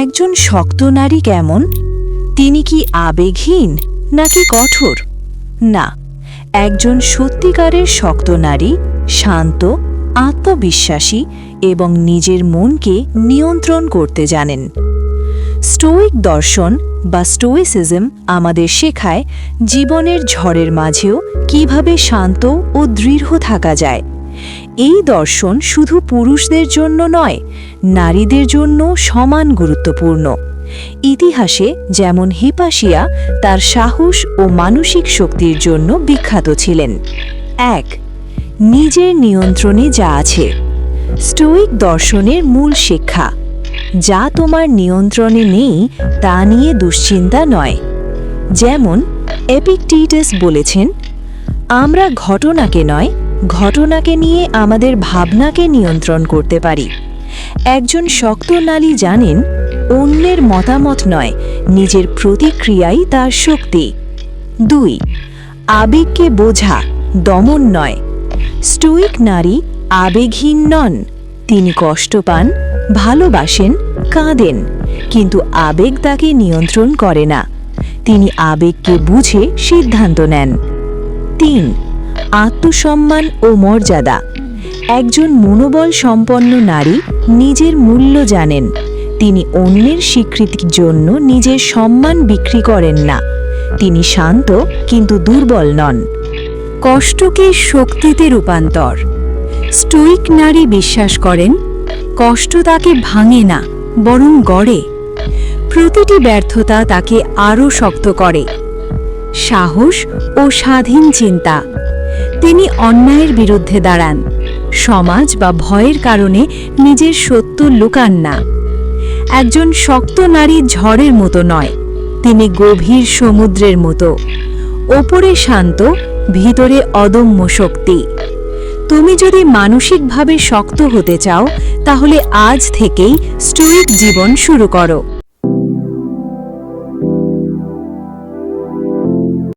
একজন শক্ত নারী কেমন? তিনি কি আবেগহীন নাকি কঠোর? না, একজন সত্যিকারের শক্ত নারী শান্ত, আত্মবিশ্বাসী এবং নিজের মনকে নিয়ন্ত্রণ করতে জানেন। স্টোইক দর্শন বা স্টোইসিজম আমাদের শেখায় জীবনের ঝড়ের মাঝেও কিভাবে শান্ত ও দৃঢ় থাকা যায়। এই দর্শন শুধু পুরুষদের জন্য নয়, নারীদের জন্য সমান গুরুত্বপূর্ণ। ইতিহাসে যেমন হিপাশিয়া তার সাহস ও মানসিক শক্তির জন্য বিখ্যাত ছিলেন। 1. নিজের নিয়ন্ত্রণে যা আছে। স্টোইক দর্শনের মূল শিক্ষা: যা তোমার নিয়ন্ত্রণে নেই তা নিয়ে দুশ্চিন্তা নয়। যেমন এপিকটেটাস বলেছেন, আমরা ঘটনাকে নয়, ঘটনাকে নিয়ে আমাদের ভাবনাকে নিয়ন্ত্রণ করতে পারি। একজন শক্ত নারী জানেন, অন্যের মতামত নয়, নিজের প্রতিক্রিয়াই তার শক্তি। 2. আবেগকে বোঝা, দমন নয়। স্টোইক নারী আবেগহীন নন। তিনি কষ্ট পান, ভালোবাসেন, কাঁদেন, কিন্তু আবেগ তাকে নিয়ন্ত্রণ করে না। তিনি আবেগকে বুঝে সিদ্ধান্ত নেন। 3. আত্মসম্মান ও মর্যাদা। একজন মনোবল সম্পন্ন নারী নিজের মূল্য জানেন। তিনি অন্যের স্বীকৃতির জন্য নিজের সম্মান বিক্রি করেন না। তিনি শান্ত কিন্তু দুর্বল নন। কষ্টকে শক্তিতে রূপান্তর। স্টোইক নারী বিশ্বাস করেন, কষ্ট তাকে ভাঙে না, বরং গড়ে। প্রতিটি ব্যর্থতা তাকে আরও শক্ত করে। সাহস ও স্বাধীন চিন্তা। তিনি অন্যায়ের বিরুদ্ধে দাঁড়ান, সমাজ বা ভয়ের কারণে নিজের সত্য লুকান না। একজন শক্ত নারী ঝড়ের মতো নয়, তিনি গভীর সমুদ্রের মতো। ওপরে শান্ত, ভিতরে অদম্য শক্তি। তুমি যদি মানসিকভাবে শক্ত হতে চাও, তাহলে আজ থেকেই স্টোইক জীবন শুরু করো।